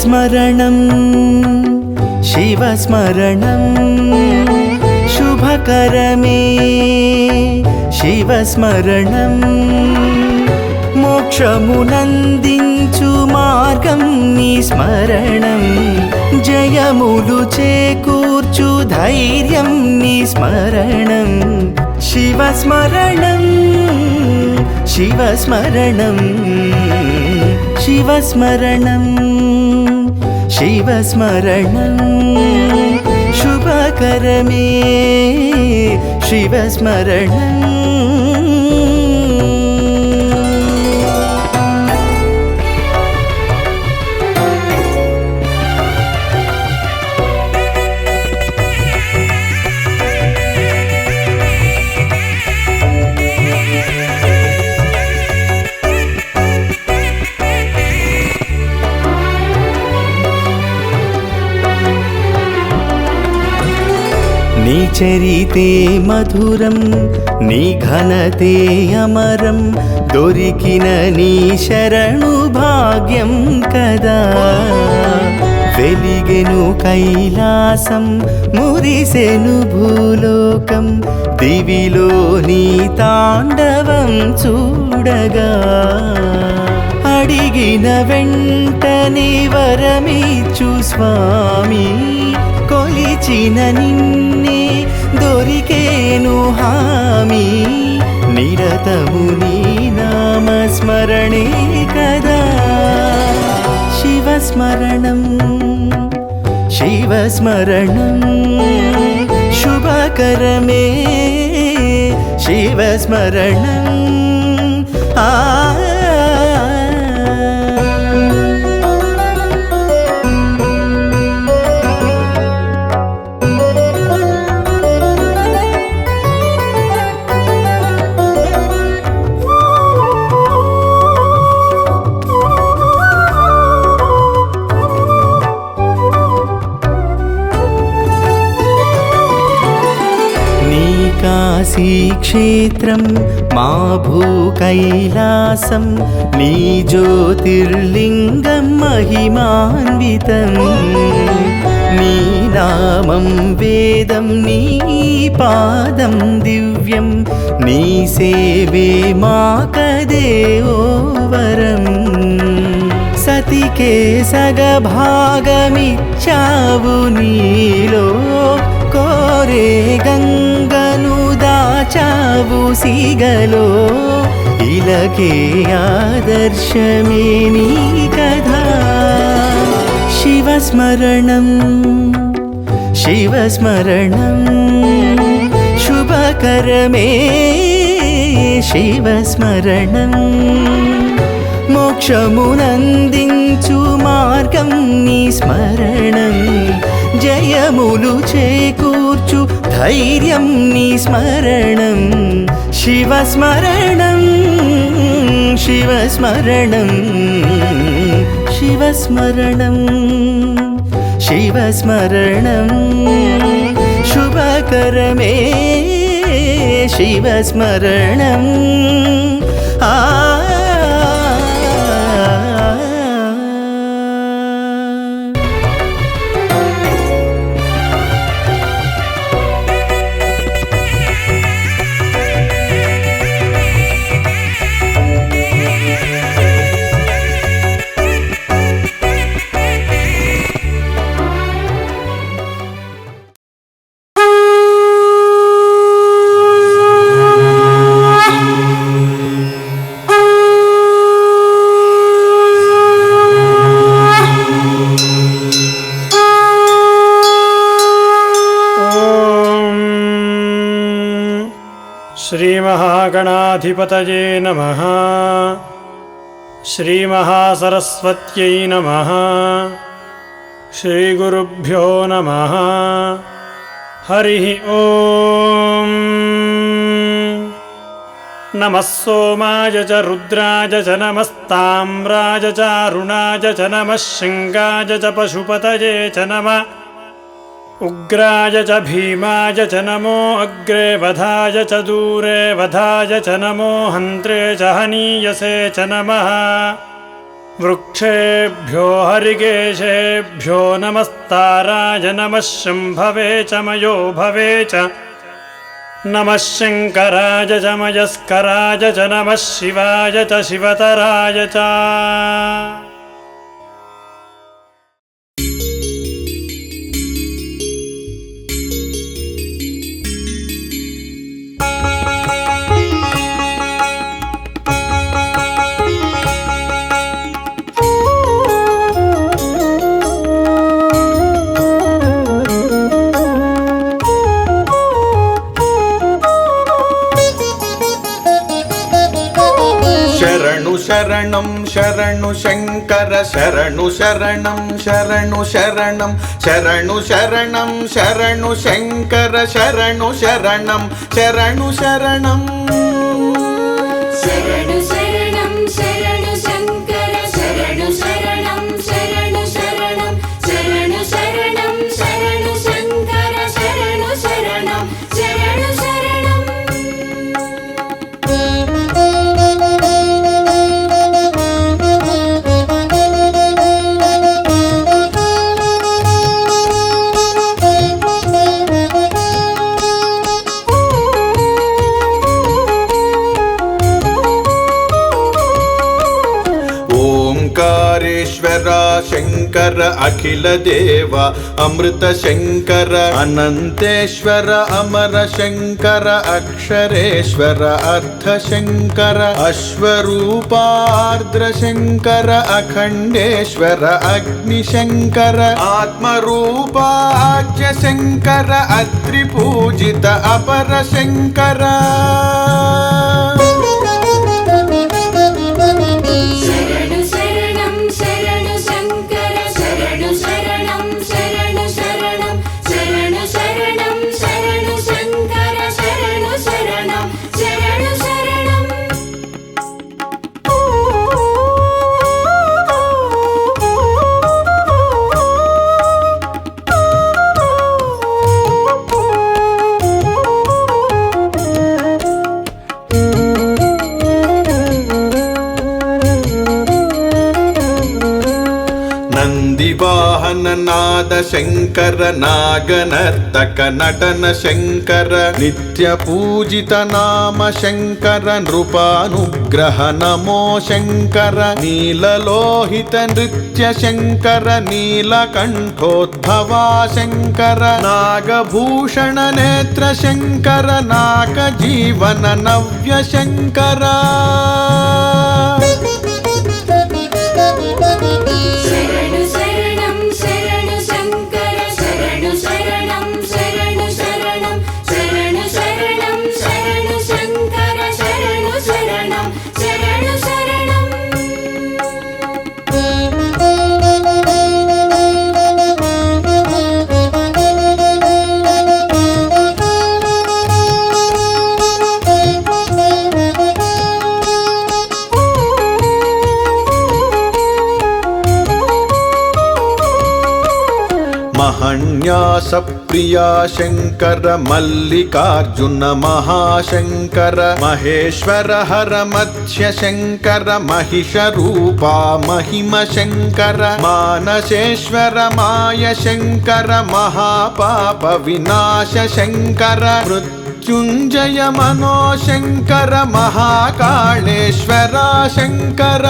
शिवस्मरणं शिवस्मरणं शुभकरमे शिवस्मरणं मोक्षमुनंदिंचु मार्गं नी स्मरणं जयमुलु चेकूर्चु धैर्यं नी स्मरणं शिवस्मरणं शिवस्मरणं शिवस्मरणं शिवस्मरणं शुभकरमे शिवस्मरणं नी चरिते मधुरं नी घनते अमरं दोरिकिन नी शरणु भाग्यं कदा वेलिगेनु कैलासं मुरिसेनु भूलोकं दिविलो नी तांडवं चूडगा अडिगिन वेंटने वरमिच्चु स्वामी कोलिचिन निन्ने दोरिकेनु हामी निरतमु नी नाम स्मरणे कदा शिवस्मरणं शिवस्मरणं शुभकरमे शिवस्मरणं काशीक्षेत्रं मा भूकैलासं नी ज्योतिर्लिङ्गं महिमान्वितं नी नामं वेदं नी पादं दिव्यं नी सेवे माकदेवो वरम् सतिके सगभागमिच्छावु नीलो कोरे गंगनु दाचावु सिगलो इलके आदर्शमे नी कथा शिवस्मरणं शिवस्मरणं शुभकरमे शिवस्मरणं मोक्षमुनंदिंचु मार्गं नी स्मरणं जयमुलु चेकूर्चु धैर्यं नी स्मरणं शिवस्मरणं शिवस्मरणं शिवस्मरणं शिवस्मरणं शुभकरमे शिवस्मरणं श्रीमहागणाधिपतये नमः। श्रीमहासरस्वत्यै नमः। श्रीगुरुभ्यो नमः। हरिः ॐ। नमः सोमाय च रुद्राय च नमस्ताम्राय च अरुणाय च नमः शृङ्गाय च पशुपतये च नमः उग्राय च भीमाय च नमो अग्रे वधाय च दूरे वधाय च नमो हन्त्रे च हनीयसे च नमः वृक्षेभ्यो हरिकेशेभ्यो नमस्ताराय नमः शम्भवे च मयो भवे च नमः शङ्कराय च मयस्कराय च नमः शिवाय च शिवतराय च। शरणं शरणु शङ्कर शरणु शरणं शरणु शरणं शरणु शरणं शरणु शङ्कर शरणु शरणं शरणु शरणं शरणु शरणं शरणु शङ्कर शरणु शरणं शरणु शरणं शरणु शरणं शरणु शङ्कर शरणु शरणं शरणु शरणं। ओंकारेश्वरा शंकर अखिल देवा अमृत शंकर अनंतेश्वर अमर शंकर अक्षरेश्वर अर्थ शंकर अश्वरूपार्द्र शंकर अखंडेश्वर अग्नि शंकर आत्मरूपाच्य शंकर अत्रिपूजित अपर शंकर। वाहन नाद शंकर नागनर्तक नटन शंकर नित्य पूजित नाम शंकर नृपानुग्रह नमो शंकर नीललोहित नृत्य शंकर नीलकंठोद्भवा शंकर नागभूषण नेत्र शंकर नागजीवन नव्य शंकर। महन्यास प्रिया शंकर मल्लिकार्जुन महाशंकर महेश्वर हर मत्स्य शंकर महिष रूपा महिम शंकर मानसेश्वर माय शंकर महापाप विनाश शंकर मृत्युंजय मनो शंकर महाकालेश्वर शंकर।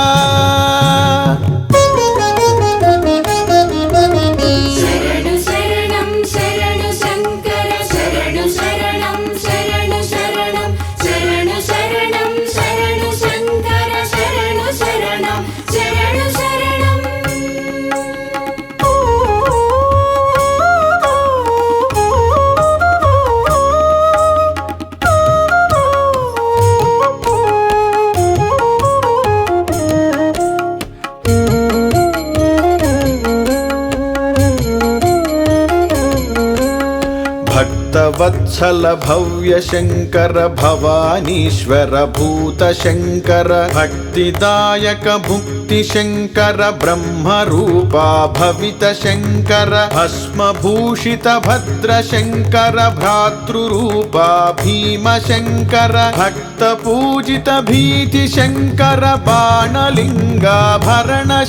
ಭಕ್ತವತ್ಸಲ ಭವ್ಯ ಶಂಕರ ಭವಾನೀಶ್ವರ ಭೂತ ಶಂಕರ ಭಕ್ತಿದಾಯಕ ಮುಕ್ತಿ ಶಂಕರ ಬ್ರಹ್ಮರೂಪ ಭವಿತ ಶಂಕರ ಭಸ್ಮಭೂಷಿತ ಭದ್ರ ಶಂಕರ ಭ್ರಾತೃರೂಪ ಭೀಮ ಶಂಕರ ಭಕ್ತ ಪೂಜಿತ ಭೀತಿ ಶಂಕರ ಬಾಣಲಿಂಗಾಭರಣ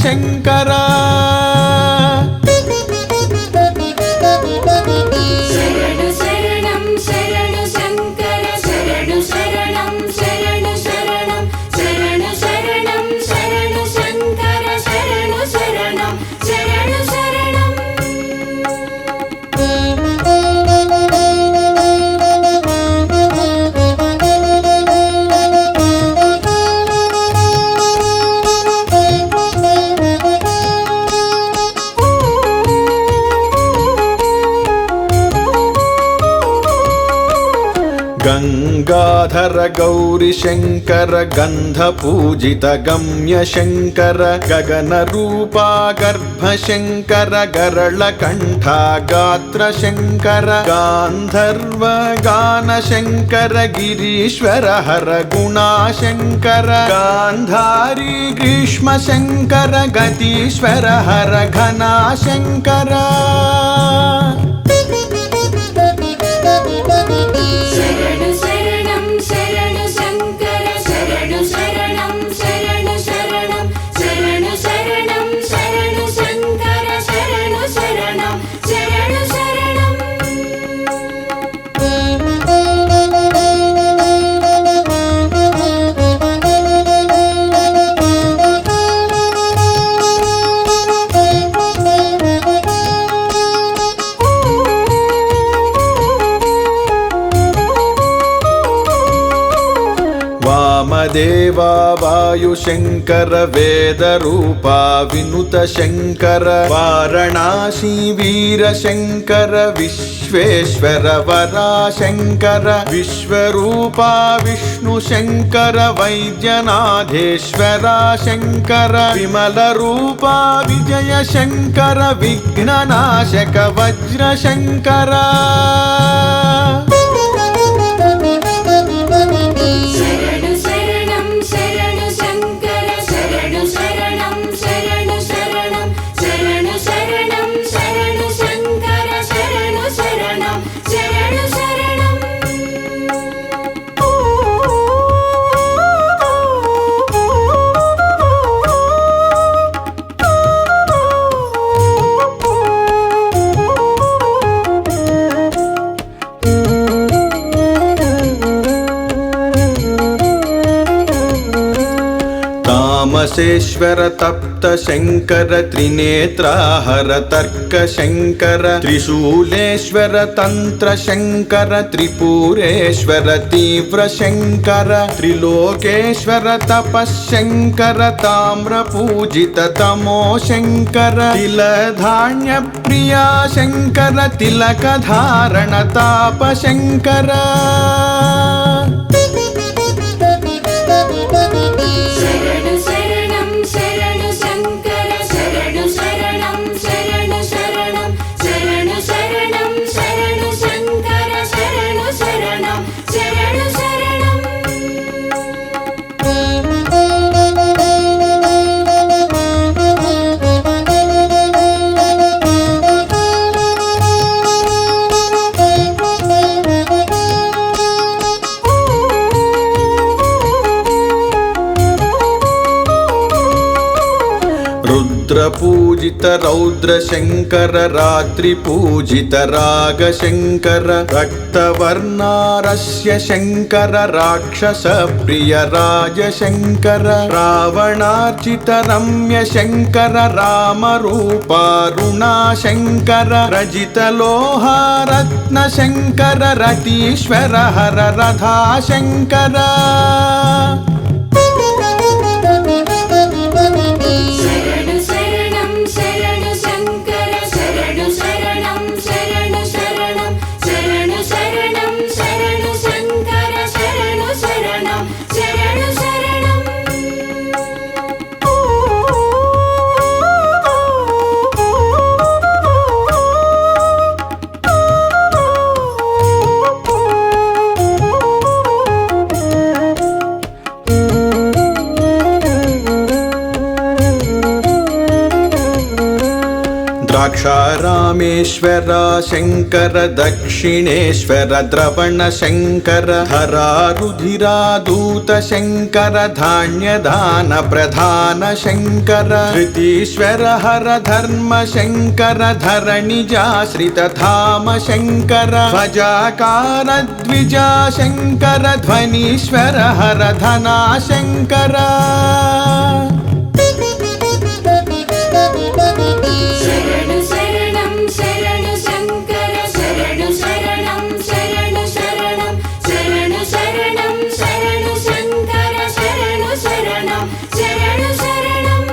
ಶಂಕರ ಶರಣು ಶರಣಂ ಶರಣು ಶಂಕರ ಶರಣು ಶರಣಂ ಶರಣು ಶರಣಂ ಶರಣು ಶರಣಂ ಶರಣು ಶಂಕರ ಶರಣು ಶರಣಂ ಶರಣು ಶರಣಂ ಗಂಗಾಧರ ಗೌರಿ ಶಂಕರ ಗಂಧ ಪೂಜಿತ ಗಮ್ಯ ಶಂಕರ ಗಗನ ರೂಪ ಗರ್ಭ ಶಂಕರ ಗರಳ ಕಂಠ ಗಾತ್ರ ಶಂಕರ ಗಾಂಧರ್ವ ಗಾನ ಶಂಕರ ಗಿರೀಶ್ವರ ಹರ ಗುಣ ಶಂಕರ ಗಾಂಧಾರಿ ಗ್ರೀಷ್ಮ ಶಂಕರ ಗತೀಶ್ವರ ಹರ ಘನ ಶಂಕರ ಶರಣು ಶರಣಂ ಶರಣು ಶಂಕರ ಶರಣು ಶರಣಂ ಶರಣು ಶರಣಂ ಶರಣು ಶರಣಂ ಶರಣು ಶಂಕರ ಶರಣು ಶರಣಂ ಶರಣು ಶರಣಂ ವಾಮದೇವ ವಾಯುಶಂಕರ ವೇದರೂಪ ವಿನುತ ಶಂಕರ ವಾರಣಾಸಿ ವೀರಶಂಕರ ವಿಶ್ವೇಶ್ವರ ವರಾಶಂಕರ ವಿಶ್ವರೂಪ ವಿಷ್ಣು ಶಂಕರ ವೈದ್ಯನಾಥೇಶ್ವರ ಶಂಕರ ವಿಮಲ ರೂಪ ವಿಜಯ ಶಂಕರ ವಿಘ್ನನಾಶಕ ವಜ್ರ ಶಂಕರ ಶರಣು ಶರಣಂ ಶರಣು ಶಂಕರ ಶರಣು ಶರಣಂ ಶರಣು ಶರಣಂ ಶರಣು ಶರಣಂ ಶರಣು ಶಂಕರ ಶರಣು ಶರಣಂ ಶರಣು ಶರಣಂ ತಾಮಸೇಶ್ವರ ತಪ್ತ ಶಂಕರ ತ್ರಿನೇತ್ರಾಹರ ತರ್ಕ ಶಂಕರ ತ್ರಿಶೂಲೇಶ್ವರ ತಂತ್ರ ಶಂಕರ ತ್ರಿಪುರೇಶ್ವರ ತೀವ್ರ ಶಂಕರ ತ್ರಿಲೋಕೇಶ್ವರ ತಪಶಂಕರ ತಾಮ್ರ ಪೂಜಿತ ತಮೋ ಶಂಕರ ತಿಲಧಾನ್ಯ ಪ್ರಿಯ ಶಂಕರ ತಿಲಕ ಧಾರಣ ತಾಪ ಶಂಕರ ಶರಣು ಶರಣಂ ಶರಣು ಶಂಕರ ಶರಣು ಶರಣಂ ಶರಣು ಶರಣಂ ಶರಣು ಶರಣಂ ಶರಣು ಶಂಕರ ಶರಣು ಶರಣಂ ಶರಣು ಶರಣಂ ರುದ್ರ ಪೂಜಿತ ರೌದ್ರ ಶಂಕರ ರಾತ್ರಿ ಪೂಜಿತ ರಾಗ ಶಂಕರ ರಕ್ತವರ್ಣಾರಸ್ಯ ಶಂಕರ ರಾಕ್ಷಸ ಪ್ರಿಯ ರಾಜ ಶಂಕರ ರಾವಣಾರ್ಚಿತ ರಮ್ಯ ಶಂಕರ ರಾಮರೂಪ ಋಣ ಶಂಕರ ರಜಿತ ಲೋಹ ರತ್ನ ಶಂಕರ ರತೀಶ್ವರ ಹರ ರಥಾ ಶಂಕರ ಶರಣು ಶರಣಂ ಶರಣು ಶಂಕರ ಶರಣು ಶರಣಂ ಶರಣು ಶರಣಂ ಶರಣು ಶರಣಂ ಶರಣು ಶಂಕರ ಶರಣು ಶರಣಂ ಶರಣು ಶರಣಂ द्राक्षारामेश्वर शङ्कर दक्षिणेश्वर द्रवण शङ्कर धरारुधिरादूत शङ्कर धान्यदान प्रधान शङ्कर धृतीश्वर हर धर्म शङ्कर धरणिजाश्रित धाम शङ्कर भजाकार द्विजा शङ्कर ध्वनीश्वर हर धना शङ्कर शरणु शरणं शरणु शङ्कर शरणु शरणं शरणु शरणं शरणु शरणं शरणु शङ्कर शरणु शरणं शरणु शरणम्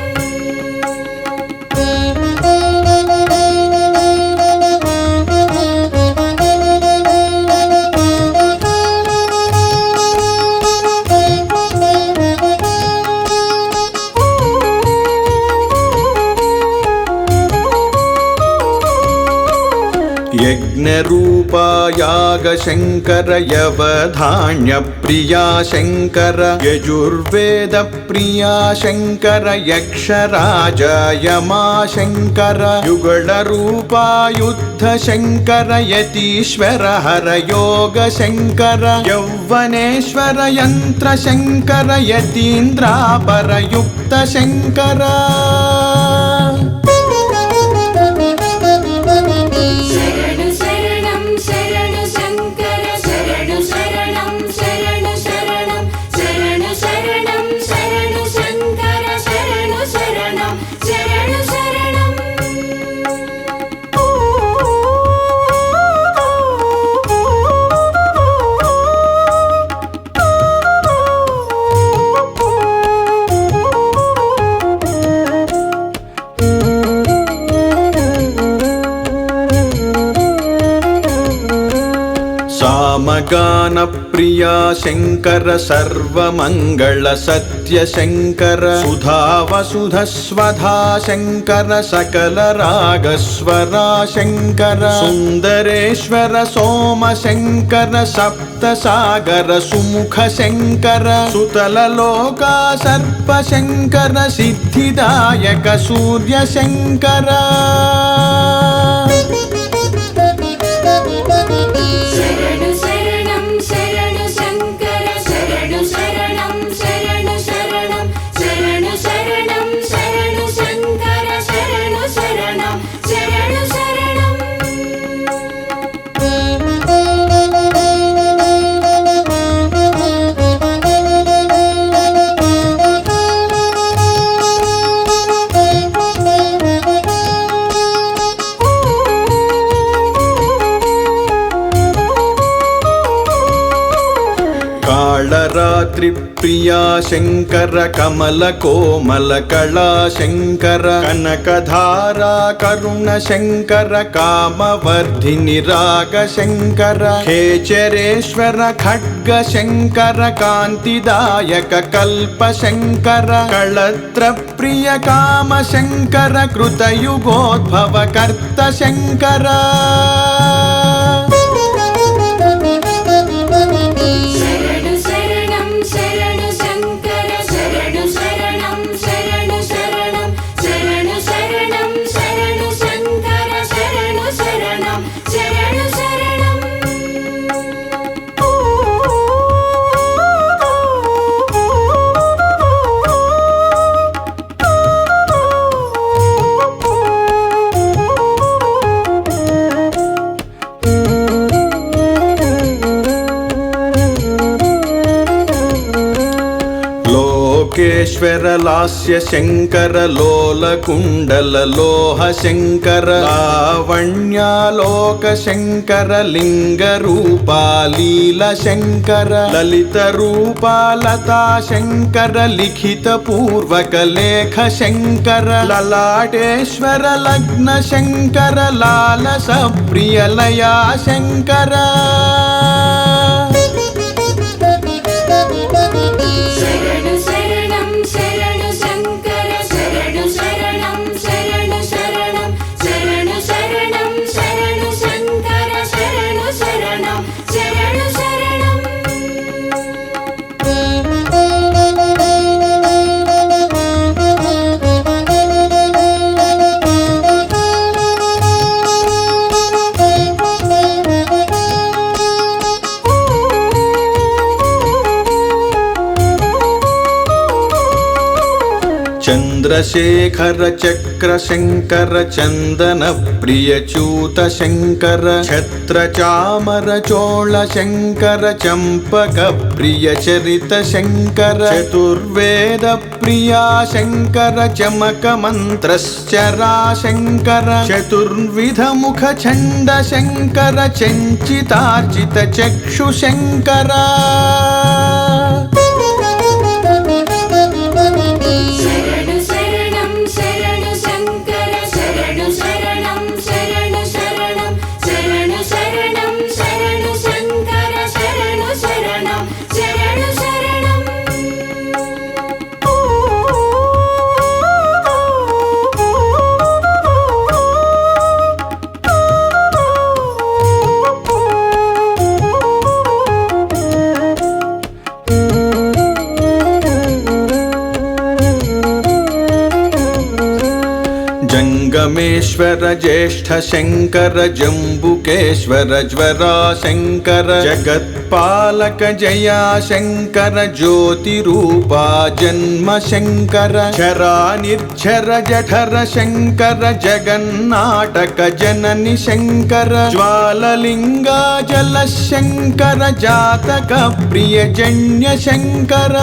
यज्ञरूपायाग शङ्कर यवधान्य प्रिया शङ्कर यजुर्वेद प्रिया शङ्कर यक्षराज यमा शङ्कर युगलरूपा युद्ध शङ्कर यतीश्वर हर योग शङ्कर यौवनेश्वर यन्त्र शङ्कर यतीन्द्रापर युक्त शङ्कर शरणु शरणं शरणु शङ्कर शरणु शरणं शरणु शरणं शरणु शरणं शरणु शङ्कर शरणु शरणं शरणु शरणम् सामगान प्रिया शङ्कर सर्वमङ्गल सत्य शङ्कर सुधा वसुधस्वधा शङ्कर सकल रागस्वरा शङ्कर सुन्दरेश्वर सोम शङ्कर सप्तसागर सुमुख शङ्कर सुतललोका सर्प शङ्कर सिद्धिदायक सूर्य शङ्कर शरणु शरणं शरणु शङ्कर शरणु शरणं शरणु शरणं शरणु शरणं शरणु शङ्कर शरणु शरणं शरणु शरणम् कालरात्रि प्रिया शङ्कर कमल कोमल कला शङ्कर कनकधारा करुण शङ्कर कामवर्धिनि राग शङ्कर खेचरेश्वर खड्ग शङ्कर कान्तिदायक कल्प शङ्कर कळत्र प्रिय काम शङ्कर कृतयुगोद्भव कर्त शङ्कर शरणु शरणं शरणु शङ्कर शरणु शरणं शरणु शरणं शरणु शरणं शरणु शङ्कर शरणु शरणं शरणु शरणम् लोकेश्वर लास्य शङ्कर लोल कुण्डल लोह शङ्कर लावण्यालोक शङ्कर लिङ्गरूपा लील शङ्कर ललित रूपा लता शङ्कर लिखित पूर्वक लेख शङ्कर ललाटेश्वर लग्न शङ्कर लालस प्रिय लया शङ्कर शरणु शरणं शरणु शङ्कर शरणु शरणं शरणु शरणं शरणु शरणं शरणु शङ्कर शरणु शरणं शरणु शरणम् चन्द्रशेखर चक्रशङ्कर चन्दन प्रियच्यूत शङ्कर छत्र चामर चोळ शङ्कर चम्पक प्रिय चरित शङ्कर चतुर्वेद प्रिया शङ्कर चमक मन्त्रश्चरा शङ्कर चतुर्विध मुख छन्द शङ्कर चञ्चितार्चित चक्षु शङ्कर शरणु शरणं शरणु शङ्कर शरणु शरणं शरणु शरणं शरणु शरणं शरणु शङ्कर शरणु शरणं शरणु शरणम् जङ्गमेश्वर ज्येष्ठ शङ्कर जम्बुकेश्वर ज्वरा शङ्कर जगत्पालक जया शङ्कर ज्योतिरूपा जन्म शङ्कर क्षरा निर्झर जठर शङ्कर जगन्नाटक जननि शङ्कर ज्वाललिङ्गा जल शङ्कर जातक प्रियजन्य शङ्कर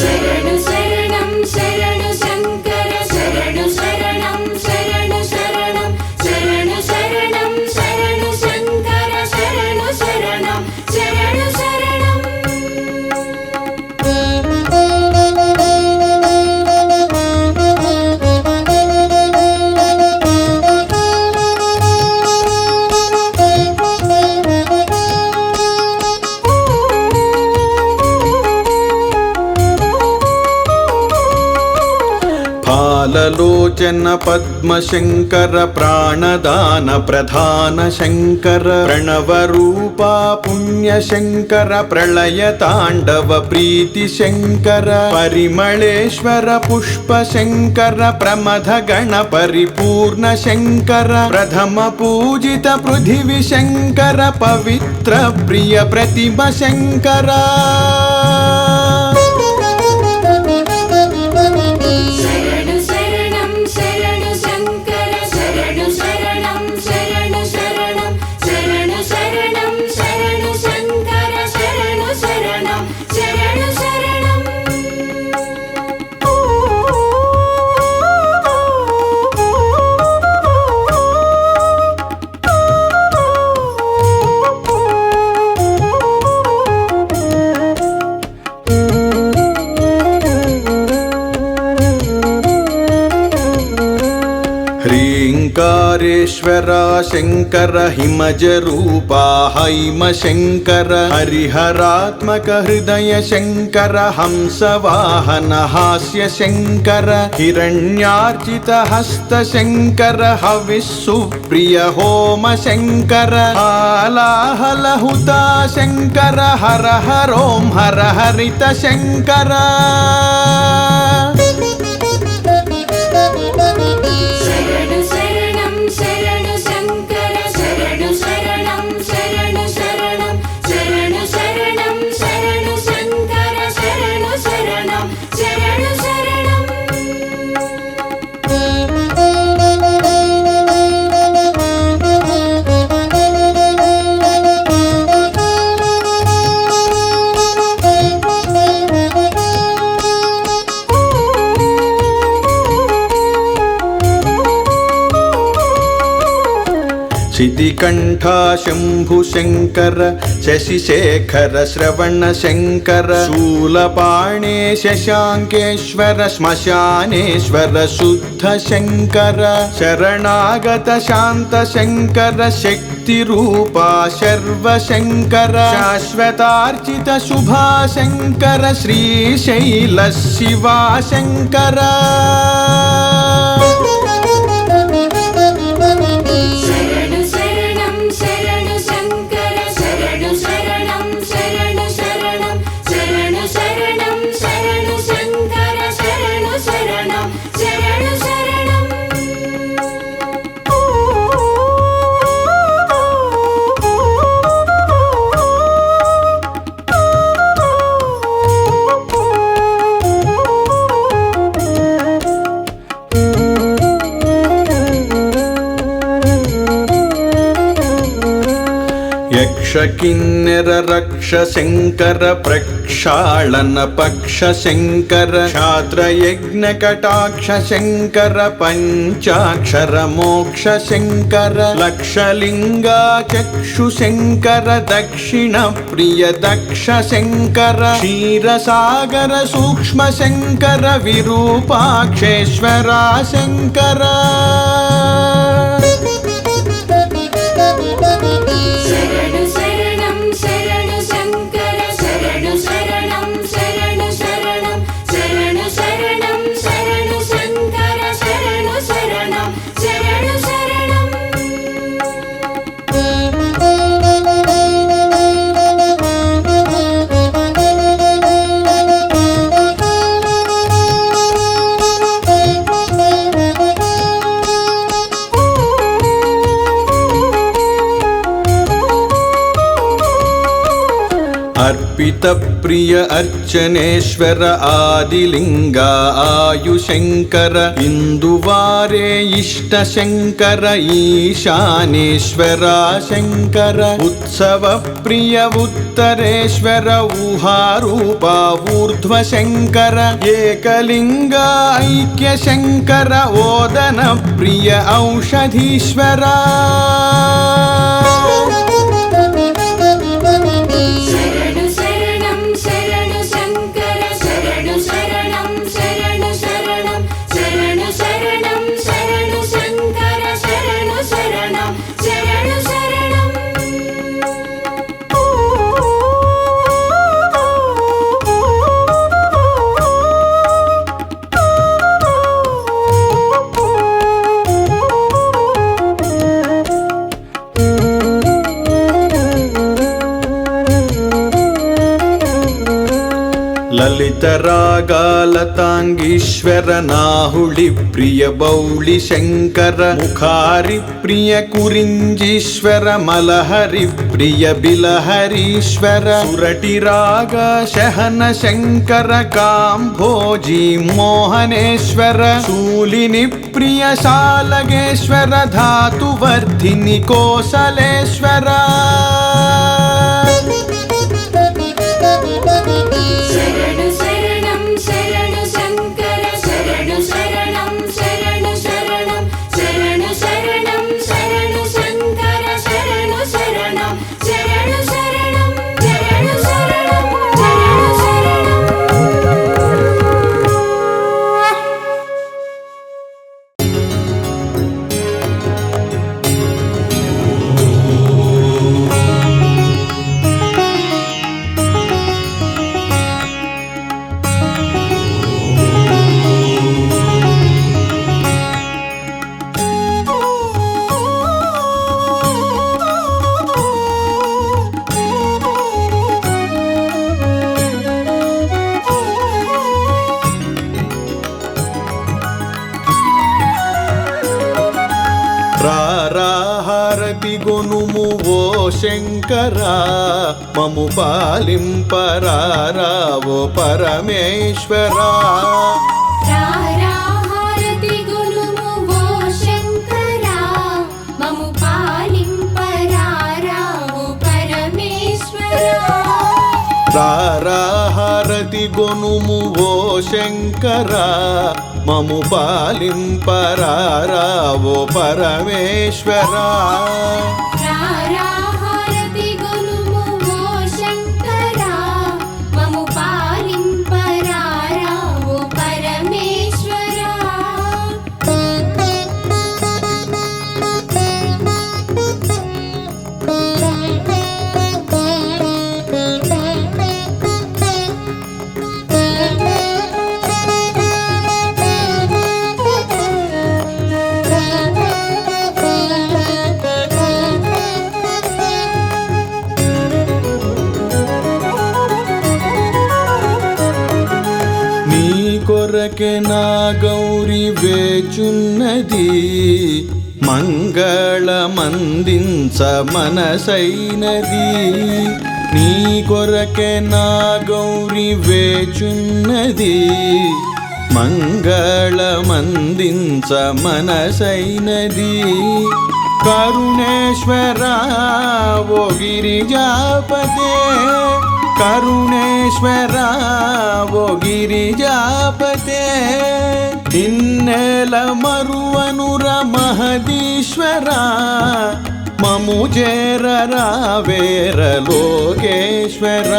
शरणु शरणं शरणु शङ्कर शरणु शरणं शरणु शरणं शरणु शरणं शरणु शङ्कर शरणु शरणं शरणु शरणम् फाललोचन पद्मशङ्कर प्राणदान प्रधान शङ्कर प्रणवरूपा पुण्यशङ्कर प्रलयताण्डव प्रीतिशङ्कर परिमळेश्वर पुष्पशङ्कर प्रमथगण परिपूर्ण शङ्कर प्रथम पूजित पृथिवी शङ्कर पवित्र प्रिय प्रतिम शङ्कर शरणु शरणं शरणु शङ्कर शरणु शरणं शरणु शरणं शरणु शरणं शरणु शङ्कर शरणु शरणं शरणु शरणम् ह्रीङ्कारेश्वरा शङ्कर हिमजरूपा हैम शङ्कर हरिहरात्मक हृदय शङ्कर हंसवाहन हास्य शङ्कर हिरण्यार्चित हस्त शङ्कर हविस्सुप्रिय होम शङ्कर हालाहलहुता शङ्कर हर हरों हर हरित शङ्कर शरणु शरणं शरणु शङ्कर शरणु शरणं शरणु शरणं शरणु शरणं शरणु शङ्कर शरणु शरणं शरणु शरणम् शितिकण्ठा शम्भुशङ्कर शशिशेखर श्रवण शङ्कर शूलपाणे शशाङ्केश्वर श्मशानेश्वर शुद्ध शङ्कर शरणागत शान्त शङ्कर शक्तिरूपा शर्व शङ्कर शाश्वतार्चित शुभा शङ्कर श्रीशैल शिवा शङ्कर शरणु शरणं शरणु शङ्कर शरणु शरणं शरणु शरणं शरणु शरणं शरणु शङ्कर शरणु शरणं शरणु शरणम् కిన్నెర రక్ష శంకర ప్రక్షాళన పక్ష శంకర క్షాత్రయజ్ఞ కటాక్ష శంకర పంచాక్షర మోక్ష శంకర లక్షలింగా చక్షు శంకర దక్షిణ ప్రియ దక్ష శంకర క్షీరసాగర సూక్ష్మ శంకర విరూపాక్షేశ్వర శంకర శరణు శరణం శరణు శంకర శరణు శరణం శరణు శరణం శరణు శరణం శరణు శంకర శరణు శరణం శరణు శరణం अर्पित प्रिय अर्चनेश्वर आदिलिंगा आयुशंकर इंदुवारे इष्ट शंकर ईशानेश्वर शंकर उत्सव प्रिय उत्तरेश्वर ऊहारूपा ऊर्ध्व शंकर एकलिंगा ऐक्य शंकर ओदन प्रिय औषधीश्वर శరణు శరణం శరణు శంకర శరణు శరణం శరణు శరణం శరణు శరణం శరణు శంకర శరణు శరణం శరణు శరణం ललित रागालतांगीश्वर नाहुळि प्रिय बौळि शंकर मुखारि प्रिय कुरिंजीश्वर मलहरि प्रिय बिलहरीश्वर सुरटि राग शहन शंकर काम्भोजी मोहनेश्वर शूलिनि प्रिय शालगेश्वर धातुवर्धिनि कोसलेश्वर శరణు శరణం శరణు శంకర శరణు శరణం శరణు శరణం శరణు శరణం శరణు శంకర శరణు శరణం శరణు శరణం శరణు శరణం శరణు శరణం హారతి గొనుము ఓ శంకరా మము పాలింపరారా ఓ పరమేశ్వరా హారతి గుణము ఓ శంకరా మము పాలింపరారా ఓ పరమేశ్వరా హారతి గొనుము ఓ శంకరా మము పాలింపరారా ఓ పరమేశ్వరా హారతి గుణము ఓ శంకరా మము పాలింపరారా ఓ పరమేశ్వరా కొరకే నా గౌరి వేచున్నది మంగళమందించ మనసైనది నీ కొరకే నా గౌరి వేచున్నది మంగళమందించ మనసైనది ಕರುಣೇಶ್ವರ ಓ ಗಿರಿಜಾಪತೆ ಕರುಣೇಶ್ವರ ಓ ಗಿರಿಜಾಪತೆ ಇನ್ನೆಲ ಮರುವನುರ ಮಹದೀಶ್ವರ ಮಮುಜೇರರ ವೇರ ಲೋಕೇಶ್ವರ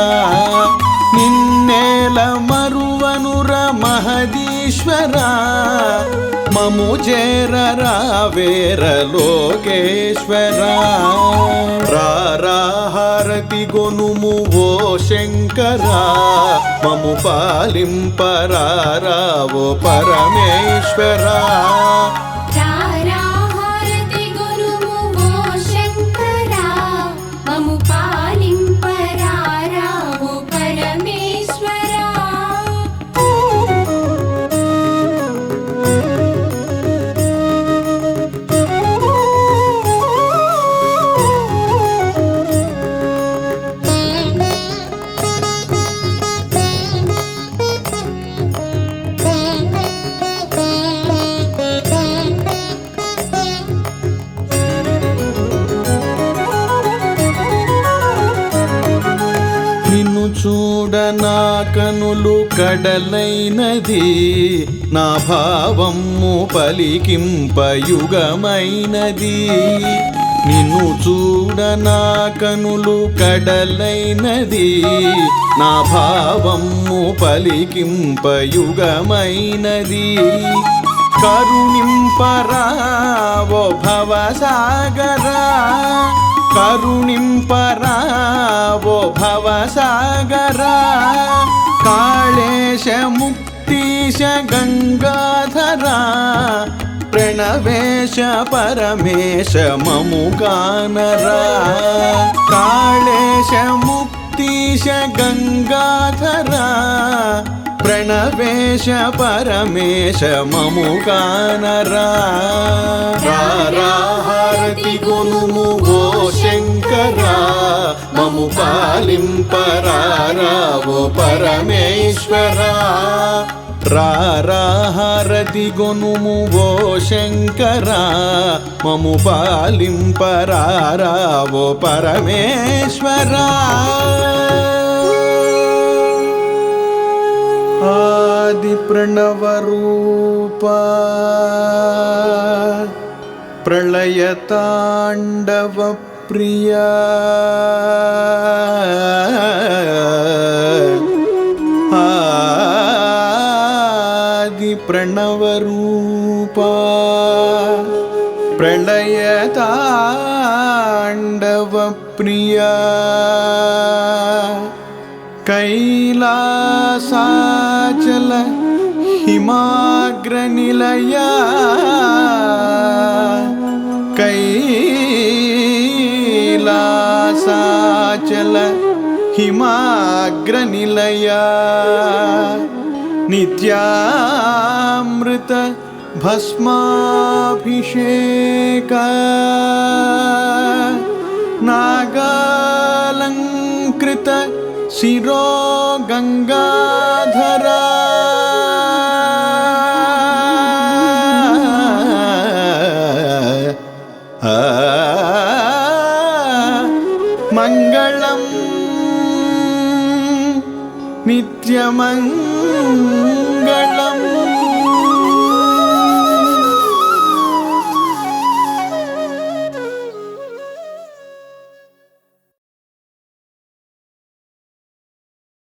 ನಿನ್ನೆಲ ಮರುವನುರ ಮಹದೀಶ್ವರ ಮಮುಜೇರರ ವೇರ ಲೋಕೇಶ್ವರ ರಾರಾಹಾರತಿ ಗೊನುಮು ಓ ಶಂಕರ ಮಮು ಪಾಲಿಂಪರಾರಾವೋ ಪರಮೇಶ್ವರ హారతి గురుము ఓ శంకర మము పాలింపరారావో పరమేశ్వర నిన్ను చూడ నా కనులు కడలైనది నా భావము పలికింపయుగమైనది నిన్ను చూడ నా కనులు కడలైనది నా భావము పలికింపయుగమైనది కరుణింపరావో భవసాగరా కరుణింపరావో భవసాగరా కాళేశ ముక్తీశ గంగాధరా ప్రణవేశ పరమేశ మము కానరా కాళేశ ముక్తీశ గంగాధరా ప్రణవేశ పరమేశ మము కానరా రారాహారతి గొనుము ఓ శంకర మము పాలింపరారావో పరమేశ్వర రారాహారతి గొనుము ఓ శంకర మము పాలింపరారావో పరమేశ్వర ఆది ప్రణవ రూప ప్రళయ తాండవ ప్రియ ఆది ప్రణవ రూప ప్రళయ తాండవ ప్రియ कैलासाचल हिमाग्रनिलया कैलासाचल हिमाग्रनिलया नित्यामृत भस्माभिषेक नागालंकृत शिरो गंगाधरा मंगलम नित्यमंगलम